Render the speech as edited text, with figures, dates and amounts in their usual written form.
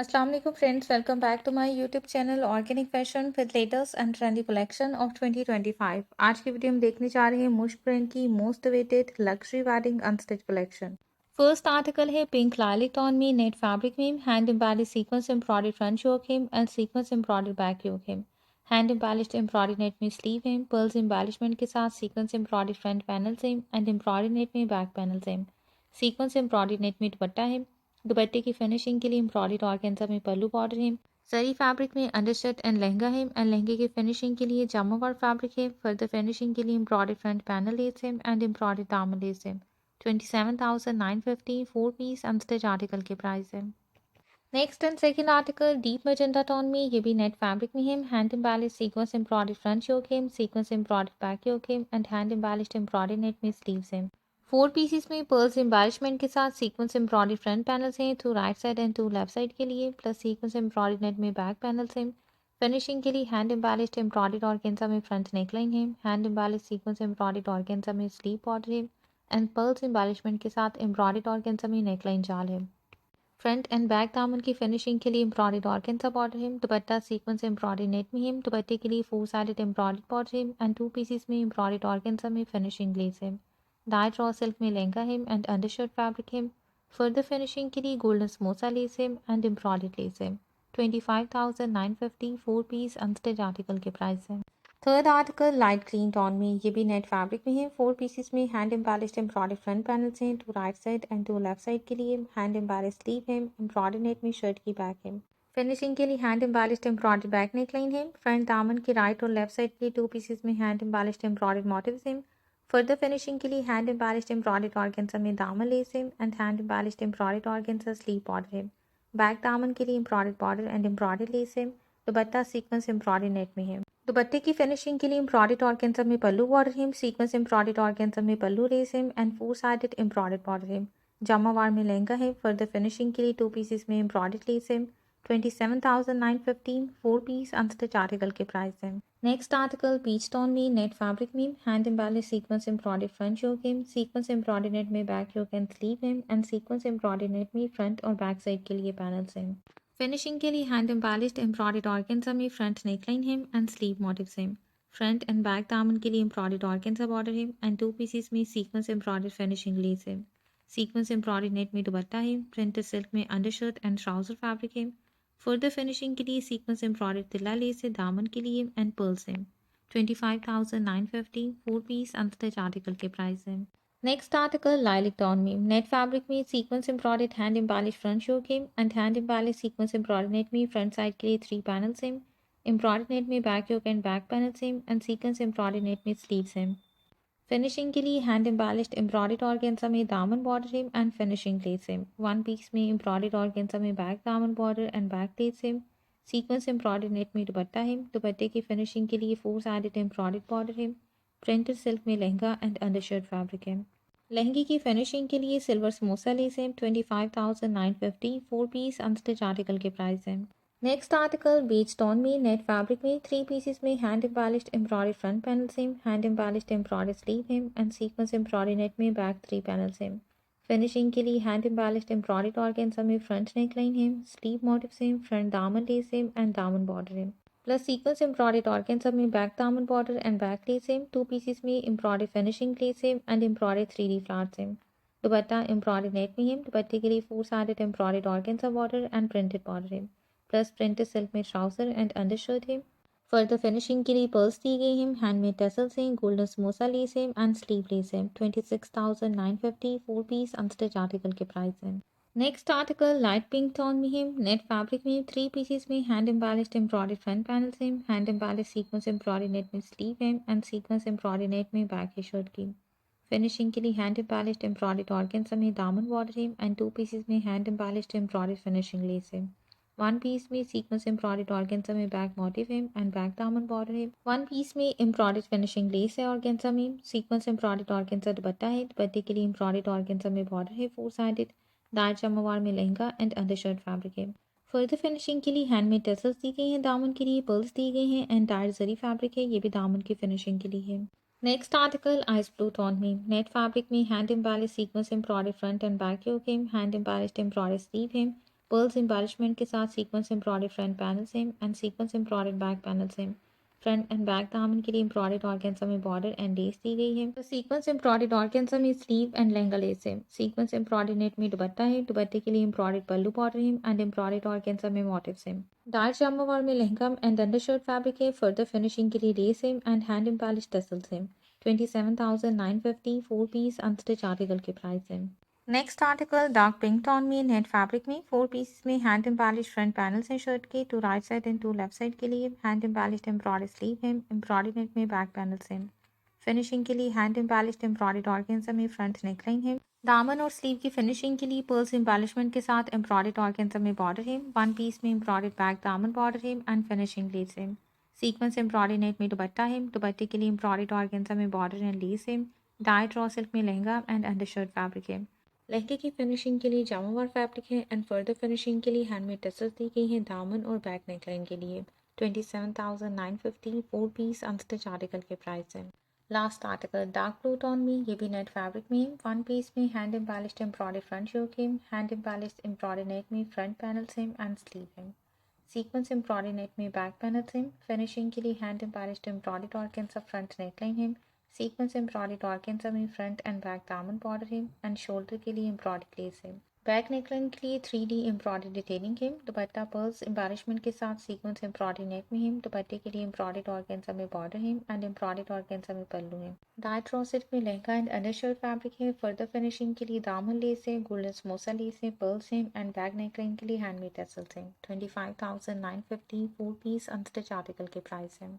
अस्सलाम वालेकुम friends, welcome back to my YouTube channel organic fashion with latest and trendy collection of 2025। आज की video में देखने जा रहे हैं मुश्क ब्रांड की most awaited luxury wedding unstitch collection. First article है पिंक लाइलिक टोन में नेट फैब्रिक में hand embedded sequence embroidered front yoke hem and sequence embroidered back yoke hem. Hand embellished embroidered net में sleeve hem, pearls embellishment के साथ sequence embroidered front panel same and embroidered net में back panel seam. Sequence embroidered net में दुपट्टा है। दुपट्टे की finishing के लिए एम्ब्रॉयडर्ड ऑर्गेन्जा में पल्लू बॉर्डर है। सरी फैब्रिक में अंडरशर्ट एंड लहंगा है एंड लहंगे की फिनिशिंग के लिए जामावार फैब्रिक है। फर्दर फिनिशिंग के लिए एम्ब्रॉयडर्ड फ्रंट पैनल लेस है एंड एम्ब्रॉयडर्ड दामन लेस है। 27,950 4 पीस अनस्टिच आर्टिकल के प्राइस है। Next and second article deep magenta tone में, ये भी नेट फैब्रिक में है। Hand embellish sequence embroidered front yoke है, सीक्वेंस एम्ब्रॉयडर्ड बैक योक है and hand embellished embroidered net में स्लीव्स है। 4 पीसेस में पर्ल्स एम्बेलिशमेंट के साथ सीक्वेंस एम्ब्रॉयडर्ड फ्रंट पैनल्स हैं, 2 right side and 2 left side के लिए, प्लस सीक्वेंस एम्ब्रॉयडर्ड नेट में बैक पैनल्स हैं। फिनिशिंग के लिए हैंड एम्बेलिश्ड एम्ब्रॉयडर्ड ऑर्गेन्जा में फ्रंट नेकलाइन है। Hand embellish sequence embroidered organza में स्लीव बॉर्डर है एंड पर्ल्स एम्बेलिशमेंट के साथ एम्ब्रॉयडर्ड ऑर्गेन्जा में नेकलाइन जाल है। फ्रंट एंड बैक दामन की फिनिशिंग के लिए एम्ब्रॉयडर्ड ऑर्गेन्जा बॉर्डर है। दुपट्टा सीक्वेंस एम्ब्रॉयडर्ड नेट में है। दुपट्टे के लिए 4 साइडेड एम्ब्रॉयडर्ड बॉर्डर है एंड 2 पीसेस में एम्ब्रॉयडर्ड ऑर्गेन्जा में फिनिशिंग लेस है। डाइट रॉ सिल्क में लहंगा है एंड अंडरशर्ट फैब्रिक है। फर्दर फिनिशिंग के लिए गोल्डन समोसा लेस है एंड एम्ब्रॉयडर्ड लेस है। 25,950 4 पीस अनस्टिच आर्टिकल के प्राइस है। Third article light green tone में, ये भी नेट फैब्रिक में है। 4 पीसेस में hand embellished embroidered front panels हैं, 2 right side and 2 left side के लिए। हैंड एम्बेलिश्ड स्लीव है, एम्ब्रॉयडर्ड नेट में शर्ट की बैक है। फिनिशिंग के लिए hand embellished embroidered back neckline है। फ्रंट दामन के राइट और लेफ्ट साइड के लिए 2 पीसेस में हैंड एम्बेलिश्ड एम्ब्रॉयडर्ड मोटिव्स हैं। फर्दर फिनिशिंग के लिए हैंड एम्बेलिश्ड एम्ब्रॉयडर्ड ऑर्गेन्जा में दामन लेस है and hand embellished embroidered organza sleeve border है। बैक दामन के लिए embroidered border and embroidered less है। दुपट्टा सीक्वेंस एम्ब्रॉयडर्ड नेट में है। दुपट्टे की फिनिशिंग के लिए एम्ब्रॉयडर्ड ऑर्गेन्जा में पल्लू बॉर्डर है। सीक्वेंस एम्ब्रॉयडर्ड ऑर्गेन्जा में पल्लू लेस है एंड 4 साइडेड एम्ब्रॉयडर्ड बॉर्डर है। जामावार में लहंगा है। फर्दर फिनिशिंग के लिए 2 पीसेस में एम्ब्रॉयडर्ड लेस है। 27,915 4 पीस अनस्टिच आर्टिकल के प्राइस है। नेक्स्ट आर्टिकल पीच टोन में नेट फैब्रिक में hand embellish sequence embroidered front yoke है, सीक्वेंस एम्ब्रॉयडर्ड नेट में बैक योक एंड स्लीव है एंड सीक्वेंस एम्ब्रॉयडर्ड नेट में फ्रंट और बैक साइड के लिए पैनल्स हैं। फिनिशिंग के लिए हैंड एम्बेलिश्ड एम्ब्रॉयडर्ड ऑर्गेन्जा में फ्रंट नेकलाइन है एंड स्लीव मोटिव्स हैं। फ्रंट एंड बैक दामन के लिए एम्ब्रॉयडर्ड ऑर्गेन्जा बॉर्डर है एंड 2 पीसेस में सीक्वेंस एम्ब्रॉयडर्ड फिनिशिंग लेस है। सीक्वेंस एम्ब्रॉयडर्ड नेट में दुपट्टा है। प्रिंटेड सिल्क में अंडरशर्ट एंड ट्राउजर फैब्रिक है। फर्दर फिनिशिंग के लिए सीक्वेंस एम्ब्रॉयडर्ड तिल्ला लेस है दामन के लिए एंड पर्ल्स है। 25,950 4 पीस अनस्टिच आर्टिकल के प्राइस है। नेक्स्ट आर्टिकल लाइलिक टोन में नेट फैब्रिक में sequence embroidered hand embellish front yoke है and hand embellish sequence embroidered net में फ्रंट साइड के लिए 3 पैनल सेम, एम्ब्रॉयडर्ड नेट में back yoke and back panel same and sequence embroidered net में sleeve seam. Finishing के लिए hand embellished embroidered organza में दामन बॉर्डर है एंड फिनिशिंग लेस है। 1 पीस में एम्ब्रॉयडर्ड ऑर्गेन्जा में बैक दामन बॉर्डर एंड बैक लेस है। सीक्वेंस एम्ब्रॉयडर्ड नेट में दुपट्टा है। दुपट्टे की फिनिशिंग के लिए 4 साइडेड एम्ब्रॉयडर्ड बॉर्डर है। प्रिंटेड सिल्क में लहंगा एंड अंडरशर्ट फैब्रिक है। लहंगे की फिनिशिंग के लिए सिल्वर समोसा लेस है। 25,950 4 पीस अनस्टिच आर्टिकल के प्राइस है। नेक्स्ट आर्टिकल बीच टोन में नेट फैब्रिक में 3 पीसेस में hand embellished embroidered front panel same, hand embellished embroidered sleeve है एंड सीक्वेंस एम्ब्रॉयडर्ड नेट में बैक 3 पैनल सेम। फिनिशिंग के लिए हैंड एम्बेलिश्ड एम्ब्रॉयडर्ड ऑर्गेन्जा में फ्रंट नेकलाइन है, स्लीव मोटिव सेम, फ्रंट दामन less seam and दामन border है। Plus sequence embroidered organza में बैक दामन border and back lace seam, 2 pieces में embroidered finishing lace seam and embroidered 3D flower seam. Dupatta embroidered net में है। दुपट्टे के लिए 4 sided embroidered organza border and printed border है। प्लस प्रिंटेड सिल्क में ट्राउजर एंड अंडरशर्ट है। फर्दर फिनिशिंग के लिए पर्ल्स दी गई हैं। हैंडमेड टसल्स हैं। गोल्डन समोसा लेस है एंड स्लीव लेस है। 26,950 4 पीस अनस्टिच आर्टिकल के प्राइस है। Next article light pink tone में है। नेट फैब्रिक में 3 पीसेस में hand embellished embroidered front panels हैं। Hand embellish sequence embroidered net में स्लीव है एंड सीक्वेंस एम्ब्रॉयडर्ड नेट में बैक है शर्ट की। फिनिशिंग के लिए हैंड एम्बेलिश्ड एम्ब्रॉयडर्ड ऑर्गेन्जा में दामन बॉर्डर है एंड 2 पीसेस में hand embellished embroidered finishing less है। 1 पीस में सीक्वेंस एम्ब्रॉयडर्ड ऑर्गेन्जा में बैक मोटिव है एंड बैक दामन बॉर्डर है। 1 पीस में एम्ब्रॉयडर्ड फिनिशिंग लेस है ऑर्गेन्जा में। सीक्वेंस एम्ब्रॉयडर्ड ऑर्गेन्जा दुपट्टा है। दुपट्टे के लिए एम्ब्रॉयडर्ड ऑर्गेन्जा में बॉर्डर है 4 साइडेड। दार जमावार में लहंगा एंड अंडरशर्ट फैब्रिक है। फर्दर फिनिशिंग के लिए हैंडमेड टसल्स दी गई हैं। दामन के लिए पर्ल्स दी गई हैं एंड डायर जरी फैब्रिक है, ये भी दामन की फिनिशिंग के लिए है। Next article ice blue tone में नेट फैब्रिक में hand embellish sequence embroidered front and back yoke है। हैंड एम्बेलिश्ड एम्ब्रॉयडर्ड स्लीव है। पर्ल्स एम्बेलिशमेंट के साथ sequence embroidered front panel same and sequence embroidered back panel same. Front and back दामन के लिए embroidered organza में border and lace दी गई है। तो सीक्वेंस एम्ब्रॉयडर्ड ऑर्गेन्जा में स्लीव एंड लहंगा लेस है। सीक्वेंस एम्ब्रॉयडर्ड नेट में दुपट्टा है। दुपट्टे के लिए एम्ब्रॉयडर्ड पल्लू बॉर्डर है एंड एम्ब्रॉयडर्ड ऑर्गेन्जा में मोटिव्स है। डार्क जामोवार में लहंगा एंड अंडरशर्ट फैब्रिक है। फर्दर फिनिशिंग के लिए लेस है एंड हैंड एम्बेलिश टसल्स है। 27,950 4 पीस अनस्टिच आर्टिकल के प्राइस है। Next article dark pink tone में नेट फैब्रिक में 4 पीसेस में हैंड एम्बेलिश फ्रंट पैनल्स हैं शर्ट के, 2 right side and 2 left side के लिए। हैंड एम्बेलिश्ड एम्ब्रॉयडर्ड स्लीव है। एम्ब्रॉयडर्ड नेट में बैक पैनल्स हैं। फिनिशिंग के लिए हैंड एम्बेलिश्ड एम्ब्रॉयडर्ड ऑर्गेन्जा में फ्रंट नेकलाइन है। दामन और स्लीव की फिनिशिंग के लिए पर्ल्स एम्बेलिशमेंट के साथ एम्ब्रॉयडर्ड ऑर्गेन्जा में बॉर्डर है। 1 पीस में एम्ब्रॉयडर्ड बैक दामन बॉर्डर है एंड फिनिशिंग लेस है। सीक्वेंस एम्ब्रॉयडर्ड नेट में दुपट्टा है। दुपट्टे के लिए एम्ब्रॉयडर्ड ऑर्गेन्जा में बॉर्डर एंड लेस है। डाइट रॉ सिल्क में लहंगा एंड अंडरशर्ट फैब्रिक है। लहंगे की फिनिशिंग के लिए जामोवार फैब्रिक है एंड फर्दर फिनिशिंग के लिए हैंडमेड टसल्स दी गई हैं दामन और बैक नेकलाइन के लिए। 27,950 4 पीस अनस्टिच आर्टिकल के प्राइस है। Last article dark blue tone में, ये भी नेट फैब्रिक में, 1 पीस में hand embellished embroidered front yoke है। हैंड एम्बेलिश्ड एम्ब्रॉयडर्ड नेट में front panel same and sleeve है। सीक्वेंस एम्ब्रॉयडर्ड नेट में बैक पैनल सेम। फिनिशिंग के लिए hand embellished embroidered organza front neckline है। सीक्वेंस एम्ब्रॉयडर्ड ऑर्गेन्जा में front and back दामन border है एंड शोल्डर के लिए एम्ब्रॉयडर्ड लेस है। बैक नेकलाइन के लिए 3D एम्ब्रॉयडर्ड डिटेलिंग है। दुपट्टा पर्ल्स एम्बेलिशमेंट के साथ सीक्वेंस एम्ब्रॉयडर्ड नेक में है। दुपट्टे के लिए एम्ब्रॉयडर्ड ऑर्गेन्जा में बॉर्डर है एंड एम्ब्रॉयडर्ड ऑर्गेन्जा में पल्लू है। डाइट रॉ सिल्क में लहंगा एंड अंडरशर्ट फैब्रिक है। फर्दर फिनिशिंग के लिए दामन लेस है, गोल्डन समोसा लेस है, पर्ल्स है एंड बैक नेकलाइन के लिए हैंडमेड टसल्स हैं। 25,950 4 पीस अनस्टिच आर्टिकल के प्राइस है।